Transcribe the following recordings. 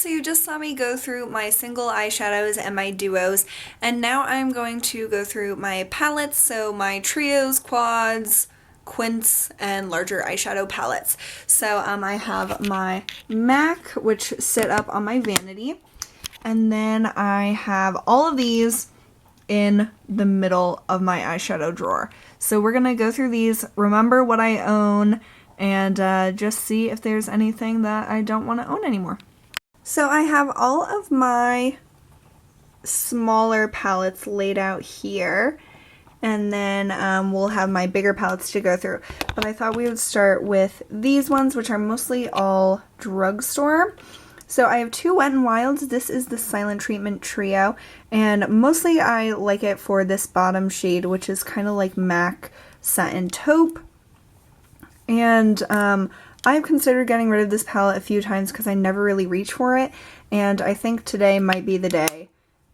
so you just saw me go through my single eyeshadows and my duos, and now I'm going to go through my palettes, so my trios, quads, quints, and larger eyeshadow palettes. So I have my MAC, which sit up on my vanity, and then I have all of these in the middle of my eyeshadow drawer. So we're gonna go through these, remember what I own, and just see if there's anything that I don't want to own anymore. So I have all of my smaller palettes laid out here, and then we'll have my bigger palettes to go through. But I thought we would start with these ones, which are mostly all drugstore. So I have two Wet n Wilds. This is the Silent Treatment Trio, and mostly I like it for this bottom shade, which is kind of like MAC Satin Taupe. And I've considered getting rid of this palette a few times because I never really reach for it, and I think today might be the day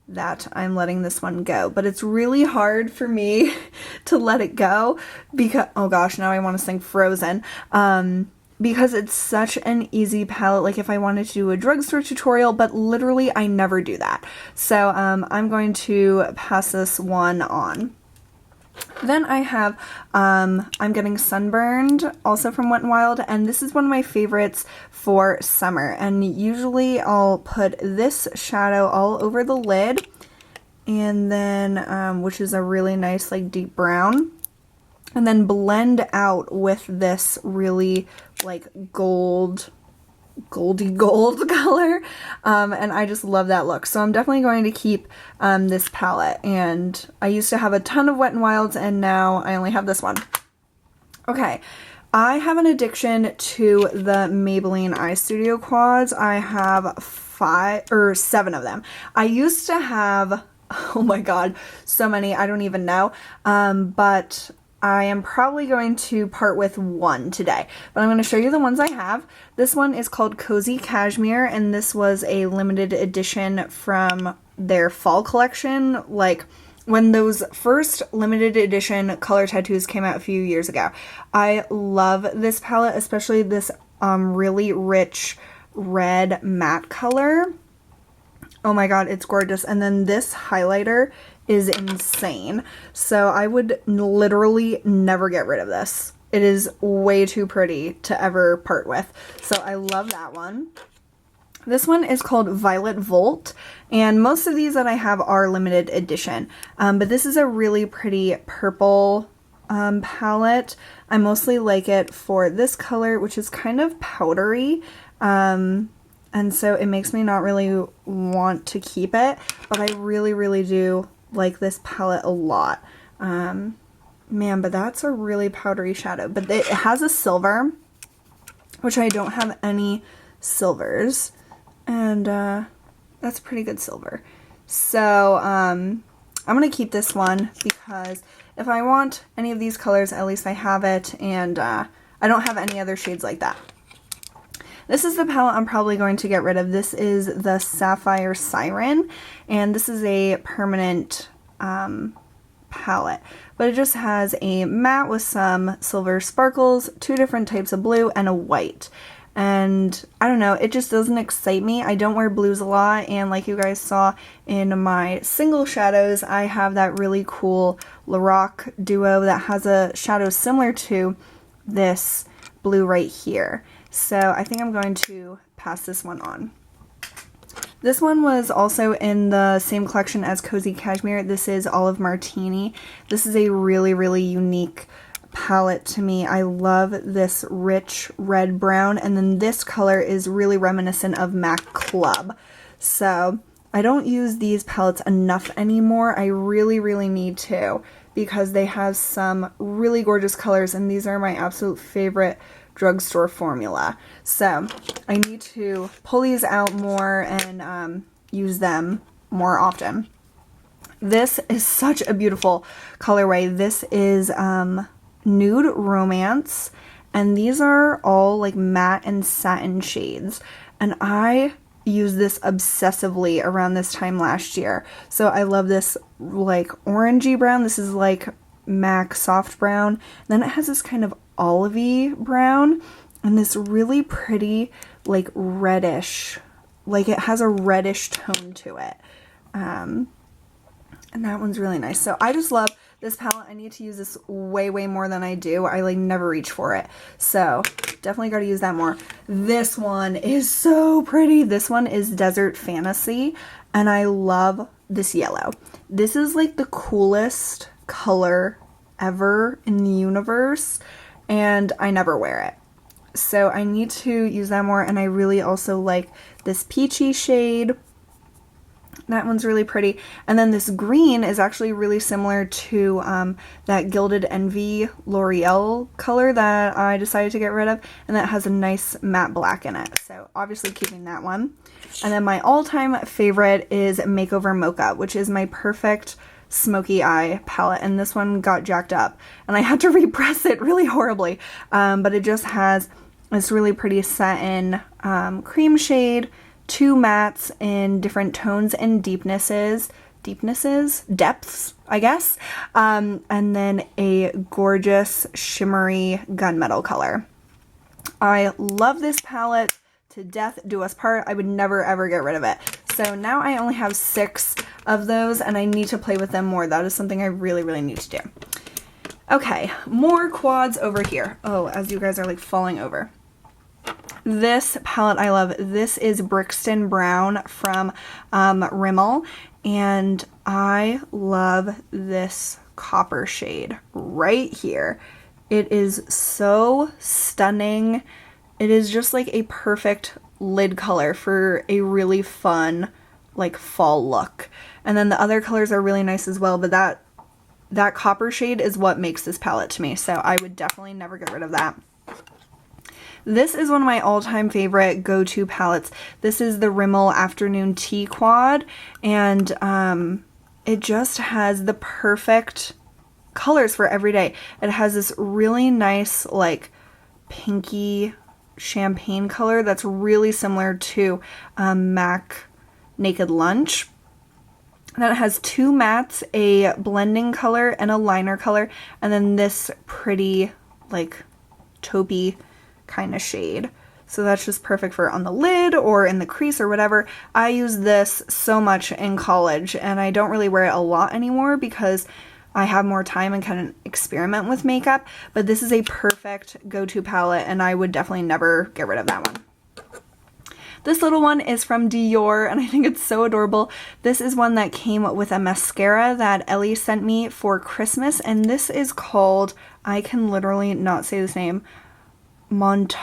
that I'm letting this one go. But it's really hard for me to let it go because, oh gosh, now I want to sing Frozen. Because it's such an easy palette, like if I wanted to do a drugstore tutorial, but literally I never do that. So I'm going to pass this one on. Then I have I'm Getting Sunburned, also from Wet n Wild, and this is one of my favorites for summer. And usually I'll put this shadow all over the lid, and then which is a really nice like deep brown, and then blend out with this really like goldy gold color, and I just love that look. So I'm definitely going to keep this palette, and I used to have a ton of Wet n Wilds, and now I only have this one. Okay, I have an addiction to the Maybelline EyeStudio quads. I have 7 of them. I used to have, oh my god, so many, I don't even know, but I am probably going to part with one today, but I'm going to show you the ones I have. This one is called Cozy Cashmere, and this was a limited edition from their fall collection, like when those first limited edition color tattoos came out a few years ago. I love this palette, especially this really rich red matte color. Oh my god, it's gorgeous. And then this highlighter is insane. So I would literally never get rid of this. It is way too pretty to ever part with. So I love that one. This one is called Violet Volt, and most of these that I have are limited edition. But this is a really pretty purple palette. I mostly like it for this color, which is kind of powdery. And so it makes me not really want to keep it, but I really, really do like this palette a lot. Man, but that's a really powdery shadow. But it has a silver, which I don't have any silvers, and that's pretty good silver. So I'm gonna keep this one because if I want any of these colors, at least I have it, and I don't have any other shades like that. This is the palette I'm probably going to get rid of. This is the Sapphire Siren, and this is a permanent palette. But it just has a matte with some silver sparkles, 2 different types of blue, and a white. And I don't know, it just doesn't excite me. I don't wear blues a lot, and like you guys saw in my single shadows, I have that really cool Lorac duo that has a shadow similar to this blue right here. So I think I'm going to pass this one on. This one was also in the same collection as Cozy Cashmere. This is Olive Martini. This is a really, really unique palette to me. I love this rich red brown, and then this color is really reminiscent of MAC Club. So I don't use these palettes enough anymore. I really, really need to, because they have some really gorgeous colors, and these are my absolute favorite drugstore formula. So I need to pull these out more and use them more often. This is such a beautiful colorway. This is Nude Romance, and these are all like matte and satin shades, and I used this obsessively around this time last year. So I love this like orangey brown. This is like MAC soft brown. Then it has this kind of olivey brown and this really pretty like reddish like it has a reddish tone to it. And that one's really nice. So I just love this palette. I need to use this way more than I do. I like never reach for it. So definitely got to use that more. This one is so pretty. This one is Desert Fantasy, and I love this yellow. This is like the coolest color ever in the universe, and I never wear it. So I need to use that more, and I really also like this peachy shade. That one's really pretty. And then this green is actually really similar to that Gilded Envy L'Oreal color that I decided to get rid of. And that has a nice matte black in it. So obviously keeping that one. And then my all-time favorite is Makeover Mocha, which is my perfect smoky eye palette. And this one got jacked up. And I had to repress it really horribly. But it just has this really pretty satin cream shade, 2 mattes in different tones and depths, I guess, and then a gorgeous shimmery gunmetal color. I love this palette to death, do us part. I would never ever get rid of it. So now I only have 6 of those, and I need to play with them more. That is something I really need to do. Okay, more quads over here. Oh, as you guys are like falling over. This palette I love. This is Brixton Brown from Rimmel, and I love this copper shade right here. It is so stunning. It is just like a perfect lid color for a really fun like fall look. And then the other colors are really nice as well, but that copper shade is what makes this palette to me, so I would definitely never get rid of that. This is one of my all-time favorite go-to palettes. This is the Rimmel Afternoon Tea quad, and it just has the perfect colors for every day. It has this really nice like pinky champagne color that's really similar to MAC Naked Lunch. Then it has 2 mattes, a blending color and a liner color, and then this pretty like taupey kind of shade. So that's just perfect for on the lid or in the crease or whatever. I use this so much in college, and I don't really wear it a lot anymore because I have more time and kind of experiment with makeup, but this is a perfect go-to palette, and I would definitely never get rid of that one. This little one is from Dior, and I think it's so adorable. This is one that came with a mascara that Ellie sent me for Christmas, and this is called, I can literally not say this name, Montiagne.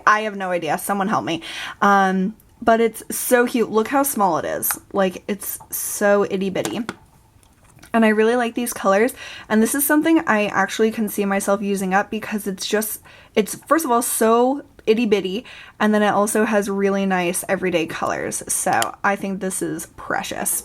I have no idea. Someone help me. But it's so cute. Look how small it is. Like, it's so itty bitty. And I really like these colors. And this is something I actually can see myself using up because it's first of all so itty bitty, and then it also has really nice everyday colors. So I think this is precious.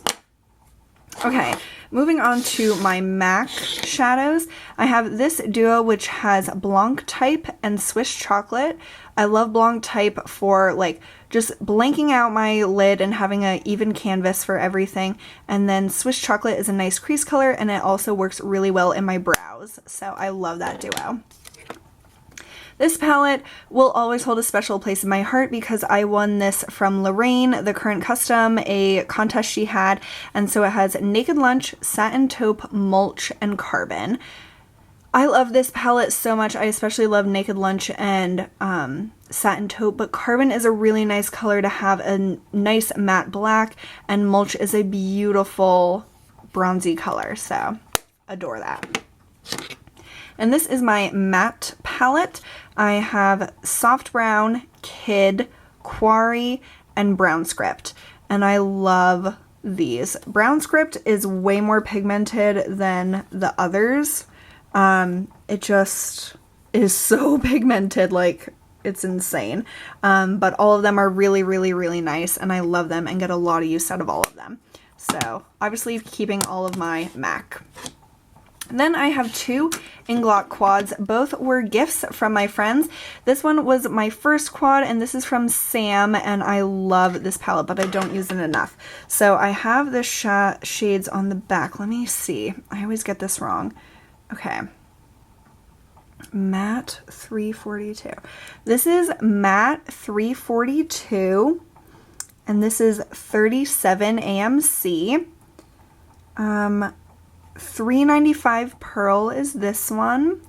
Okay, moving on to my MAC shadows. I have this duo which has Blanc type and Swiss chocolate. I love Blanc type for like just blanking out my lid and having an even canvas for everything. And then Swiss chocolate is a nice crease color, and it also works really well in my brows. So I love that duo. This palette will always hold a special place in my heart because I won this from Lorraine, the current custom, a contest she had. And so it has Naked Lunch, Satin Taupe, Mulch, and Carbon. I love this palette so much. I especially love Naked Lunch and Satin Taupe, but Carbon is a really nice color to have a nice matte black, and Mulch is a beautiful bronzy color, so adore that. And this is my matte palette. I have Soft Brown, Kid, Quarry, and Brown Script. And I love these. Brown Script is way more pigmented than the others. It just is so pigmented, like it's insane. But all of them are really nice, and I love them and get a lot of use out of all of them. So obviously keeping all of my MAC. Then I have 2 Inglot quads. Both were gifts from my friends. This one was my first quad, and this is from Sam, and I love this palette, but I don't use it enough. So I have the shades on the back. Let me see. I always get this wrong. Okay. Matte 342. This is Matte 342, and this is 37 AMC. 395 Pearl is this one,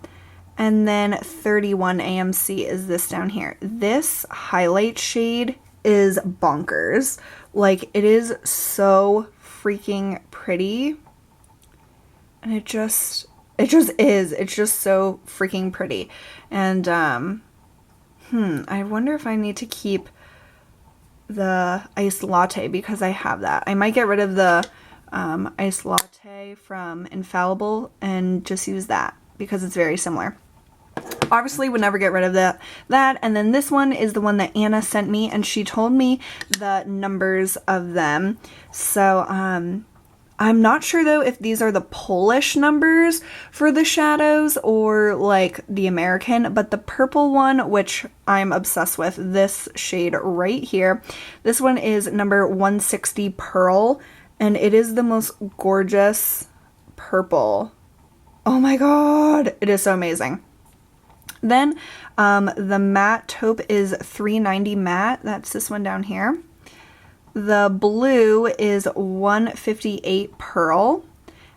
and then 31 AMC is this down here. This highlight shade is bonkers. Like, it is so freaking pretty, and it just is. It's just so freaking pretty. And I wonder if I need to keep the iced latte because I have that. I might get rid of the iced latte from Infallible and just use that because it's very similar. Obviously would never get rid of that. And then this one is the one that Anna sent me, and she told me the numbers of them. So I'm not sure though if these are the Polish numbers for the shadows or like the American, but the purple one, which I'm obsessed with, this shade right here, this one is number 160 Pearl, and it is the most gorgeous purple. Oh my god, it is so amazing. Then the matte taupe is 390 matte. That's this one down here. The blue is 158 Pearl.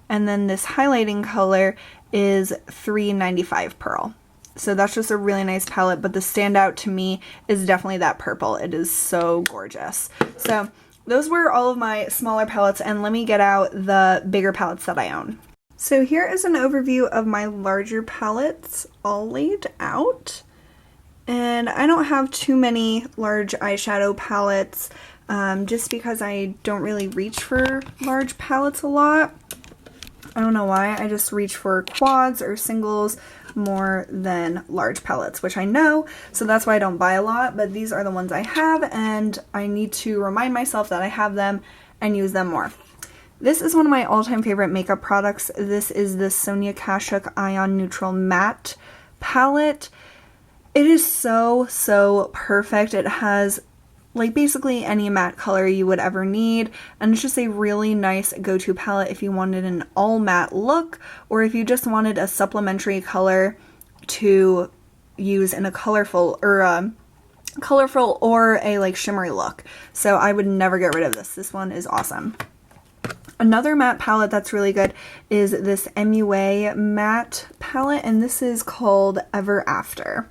And then this highlighting color is 395 Pearl. So that's just a really nice palette, but the standout to me is definitely that purple. It is so gorgeous. So those were all of my smaller palettes, and let me get out the bigger palettes that I own. So here is an overview of my larger palettes all laid out. And I don't have too many large eyeshadow palettes just because I don't really reach for large palettes a lot. I don't know why, I just reach for quads or singles more than large palettes, which I know, so that's why I don't buy a lot, but these are the ones I have, and I need to remind myself that I have them and use them more. This is one of my all-time favorite makeup products. This is the Sonia Kashuk Ion Neutral Matte palette. It is so perfect. It has like basically any matte color you would ever need, and it's just a really nice go-to palette if you wanted an all matte look, or if you just wanted a supplementary color to use in a colorful or a like shimmery look. So I would never get rid of this. This one is awesome. Another matte palette that's really good is this MUA matte palette, and this is called Ever After.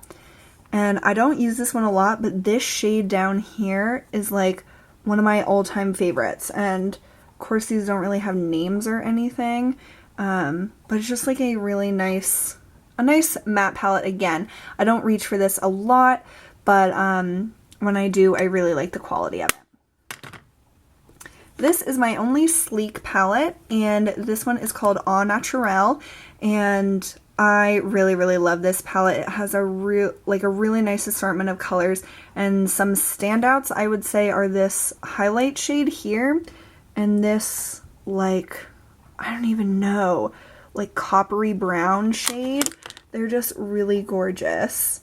And I don't use this one a lot, but this shade down here is like one of my all-time favorites. And of course these don't really have names or anything, but it's just like a really nice matte palette. Again, I don't reach for this a lot, but when I do, I really like the quality of it. This is my only sleek palette, and this one is called Au Naturel, and I really love this palette. It has a really nice assortment of colors, and some standouts I would say are this highlight shade here and this, like, I don't even know, like coppery brown shade. They're just really gorgeous.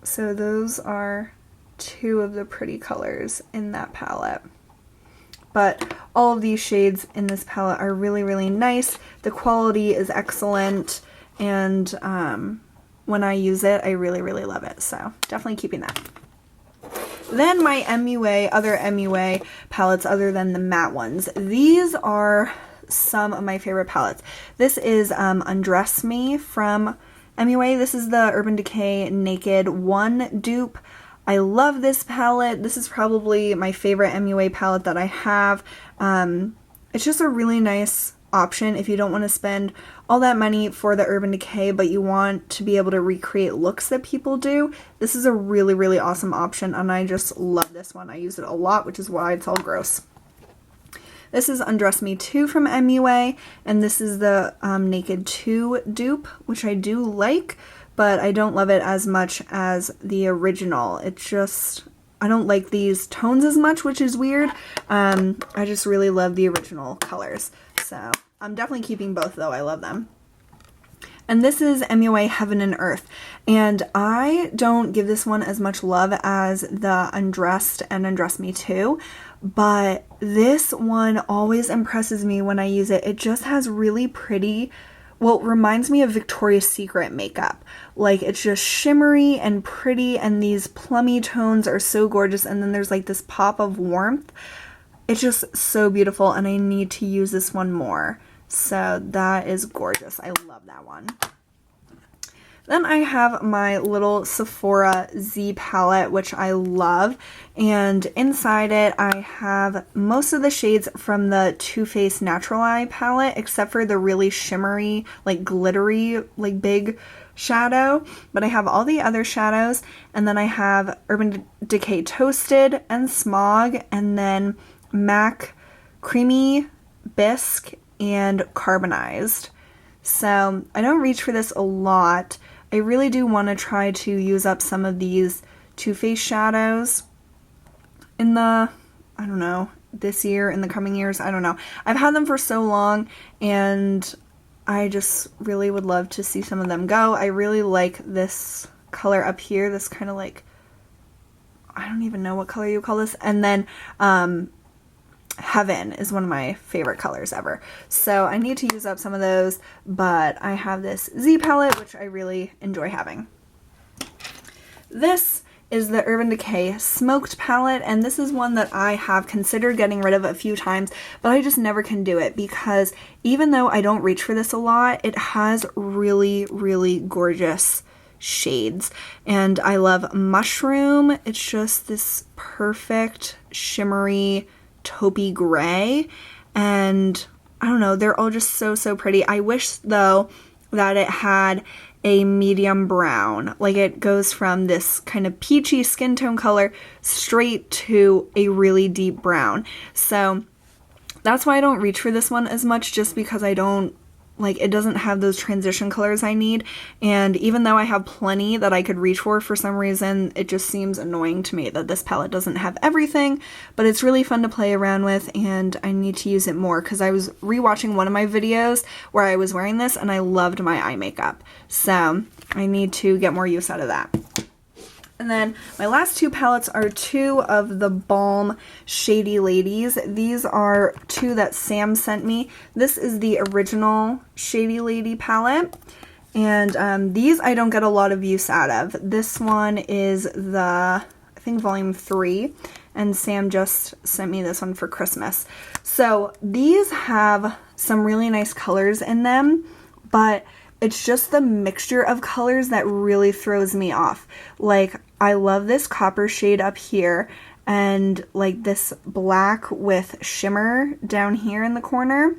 So those are two of the pretty colors in that palette. But all of these shades in this palette are really nice. The quality is excellent, and when I use it, I really love it. So definitely keeping that. Then my other MUA palettes other than the matte ones. These are some of my favorite palettes. This is Undress Me from MUA. This is the Urban Decay Naked 1 dupe. I love this palette. This is probably my favorite MUA palette that I have. It's just a really nice option if you don't want to spend all that money for the Urban Decay, but you want to be able to recreate looks that people do. This is a really awesome option, and I just love this one. I use it a lot, which is why it's all gross. This is Undress Me 2 from MUA, and this is the Naked 2 dupe, which I do like, but I don't love it as much as the original. It's just, I don't like these tones as much, which is weird. I just really love the original colors. So I'm definitely keeping both though. I love them. And this is MUA Heaven and Earth. And I don't give this one as much love as the Undressed and Undress Me 2, but this one always impresses me when I use it. It just has really pretty well, it reminds me of Victoria's Secret makeup. Like, it's just shimmery and pretty, and these plummy tones are so gorgeous, and then there's like this pop of warmth. It's just so beautiful, and I need to use this one more. So that is gorgeous. I love that one. Then I have my little Sephora Z palette, which I love, and inside it I have most of the shades from the Too Faced Natural Eye palette, except for the really shimmery, like glittery, like big shadow, but I have all the other shadows, and then I have Urban Decay Toasted and Smog, and then MAC Creamy Bisque and Carbonized. So I don't reach for this a lot. I really do want to try to use up some of these Too Faced shadows in the, I don't know, this year, in the coming years, I don't know. I've had them for so long, and I just really would love to see some of them go. I really like this color up here, this kind of like, I don't even know what color you call this, and then Heaven is one of my favorite colors ever. So I need to use up some of those, but I have this Z palette, which I really enjoy having. This is the Urban Decay Smoked palette, and this is one that I have considered getting rid of a few times, but I just never can do it because even though I don't reach for this a lot, it has really, really gorgeous shades. And I love Mushroom. It's just this perfect shimmery taupey gray, and I don't know, they're all just so pretty. I wish though that it had a medium brown, like it goes from this kind of peachy skin tone color straight to a really deep brown. So that's why I don't reach for this one as much, just because I don't like, it doesn't have those transition colors I need, and even though I have plenty that I could reach for some reason, it just seems annoying to me that this palette doesn't have everything, but it's really fun to play around with, and I need to use it more because I was rewatching one of my videos where I was wearing this and I loved my eye makeup, so I need to get more use out of that. And then my last two palettes are two of the Balm Shady Ladies. These are two that Sam sent me. This is the original Shady Lady palette. And these I don't get a lot of use out of. This one is the, I think, volume 3. And Sam just sent me this one for Christmas. So these have some really nice colors in them, but it's just the mixture of colors that really throws me off. Like, I love this copper shade up here, and like this black with shimmer down here in the corner.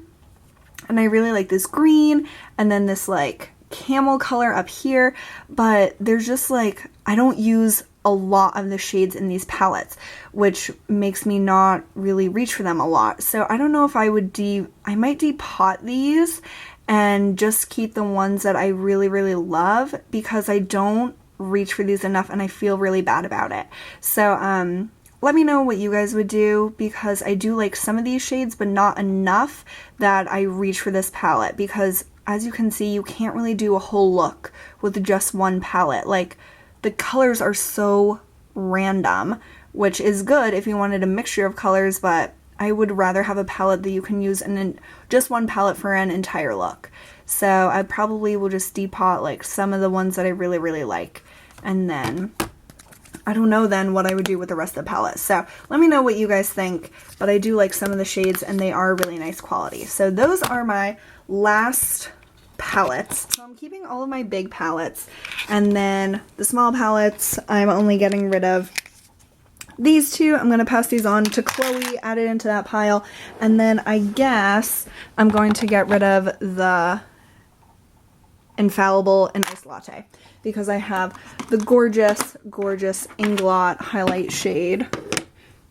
And I really like this green, and then this like camel color up here. But there's just like, I don't use a lot of the shades in these palettes, which makes me not really reach for them a lot. So I don't know if I would I might depot these and just keep the ones that I really, really love, because I don't reach for these enough and I feel really bad about it. So let me know what you guys would do, because I do like some of these shades, but not enough that I reach for this palette, because as you can see, you can't really do a whole look with just one palette. Like, the colors are so random, which is good if you wanted a mixture of colors, but I would rather have a palette that you can use in just one palette for an entire look. So I probably will just depot like some of the ones that I really, really like. And then I don't know then what I would do with the rest of the palette. So let me know what you guys think. But I do like some of the shades, and they are really nice quality. So those are my last palettes. So I'm keeping all of my big palettes. And then the small palettes, I'm only getting rid of these two. I'm going to pass these on to Chloe, add it into that pile, and then I guess I'm going to get rid of the Infallible and Iced Latte, because I have the gorgeous, gorgeous Inglot highlight shade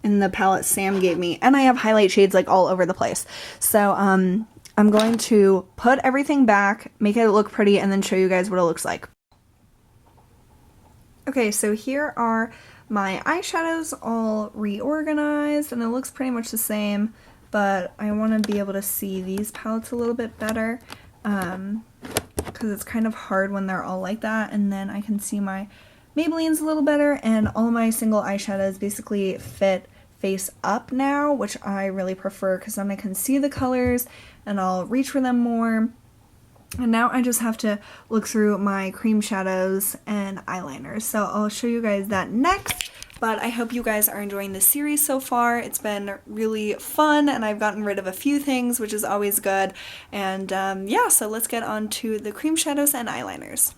in the palette Sam gave me, and I have highlight shades like all over the place. So I'm going to put everything back, make it look pretty, and then show you guys what it looks like. Okay, so here are my eyeshadows all reorganized, and it looks pretty much the same, but I want to be able to see these palettes a little bit better, because it's kind of hard when they're all like that. And then I can see my Maybelline's a little better, and all of my single eyeshadows basically fit face up now, which I really prefer, because then I can see the colors and I'll reach for them more. And now I just have to look through my cream shadows and eyeliners. So I'll show you guys that next. But I hope you guys are enjoying this series so far. It's been really fun and I've gotten rid of a few things, which is always good. And yeah, so let's get on to the cream shadows and eyeliners.